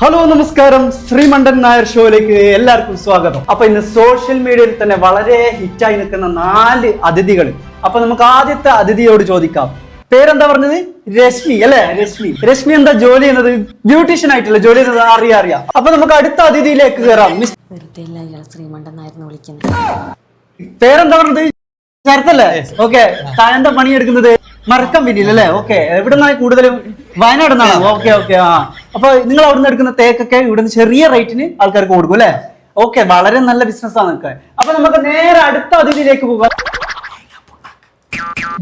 Hello നമസ്കാരം, ശ്രീമണ്ടൻ നായർ ഷോയിലേക്ക് എല്ലാവർക്കും സ്വാഗതം. അപ്പൊ ഇന്ന് സോഷ്യൽ മീഡിയയിൽ തന്നെ വളരെ ഹിറ്റായി നിൽക്കുന്ന 4 അതിഥികൾ. അപ്പൊ നമുക്ക് ആദ്യത്തെ അതിഥിയോട് ചോദിക്കാം. പേരെന്താ പറഞ്ഞത്? രശ്മി അല്ലെ? രശ്മി എന്താ ജോലി ചെയ്യുന്നത്? ബ്യൂട്ടീഷ്യൻ ആയിട്ടില്ല ജോലി ചെയ്യുന്നത്. അറിയാം. അപ്പൊ നമുക്ക് അടുത്ത അതിഥിയിലേക്ക് കയറാം. ശ്രീമണ്ടൻ നായർ വിളിക്കുന്നത്. പേരെന്താ പറഞ്ഞത്? ശരത്തല്ലേ? ഓക്കെ. താൻ എന്താ പണിയെടുക്കുന്നത്? മറക്കം പിന്നിലല്ലേ? ഓക്കെ. എവിടെ നിന്നാണ് കൂടുതലും? വയനാട് നിന്നാണ്. ഓക്കെ. ആ അപ്പൊ നിങ്ങൾ അവിടെ നിന്ന് എടുക്കുന്ന തേക്കൊക്കെ ഇവിടുന്ന് ചെറിയ റേറ്റിന് ആൾക്കാർക്ക് കൊടുക്കും അല്ലെ? ഓക്കെ, വളരെ നല്ല ബിസിനസ്സാണ് നിൽക്കാൻ. അപ്പൊ നമുക്ക് നേരെ അടുത്ത അതിഥിയിലേക്ക് പോകാം.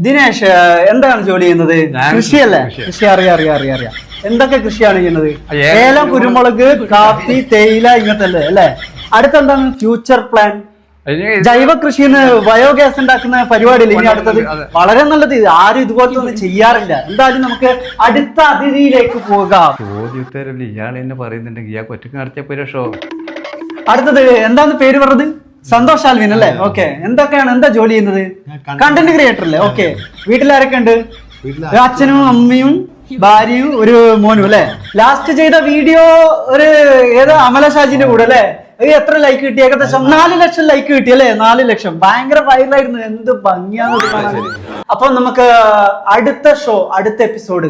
ദിനേശ് എന്താണ് ജോലി ചെയ്യുന്നത്? കൃഷിയല്ലേ? കൃഷി അറിയാം. എന്തൊക്കെ കൃഷിയാണ് ചെയ്യുന്നത്? ഏലം, കുരുമുളക്, കാപ്പി, തേയില ഇങ്ങനത്തെ അല്ലേ? അടുത്തെന്താണ് ഫ്യൂച്ചർ പ്ലാൻ? ജൈവ കൃഷിന്ന് ബയോഗ്യാസ് ഉണ്ടാക്കുന്ന പരിപാടിയില്ല ഇനി അടുത്തത്? വളരെ നല്ലത്. ആരും ഇതുപോലത്തെ ഒന്നും ചെയ്യാറില്ല. എന്തായാലും നമുക്ക് അടുത്ത അതിഥിയിലേക്ക് പോകാം. അടുത്തത് എന്താണ് പേര് പറഞ്ഞത്? സന്തോഷ് ആൽവിൻ അല്ലേ? ഓക്കെ. എന്താ ജോലി ചെയ്യുന്നത്? കണ്ടന്റ് ക്രിയേറ്റർ അല്ലേ? ഓക്കെ. വീട്ടിലാരൊക്കെ ഉണ്ട്? അച്ഛനും അമ്മയും ഭാര്യയും ഒരു മോനും അല്ലെ? ലാസ്റ്റ് ചെയ്ത വീഡിയോ ഒരു ഏതോ അമല ഷാജിന്റെ കൂടെ അല്ലെ? എത്ര ലൈക്ക് കിട്ടി? ഏകദേശം 4 ലക്ഷം ലൈക്ക് കിട്ടി അല്ലെ? 4 ലക്ഷം. ഭയങ്കര വൈറലായിരുന്നു. എന്ത് ഭംഗിയാണെന്ന് കാണാൻ. അപ്പൊ നമുക്ക് അടുത്ത എപ്പിസോഡ്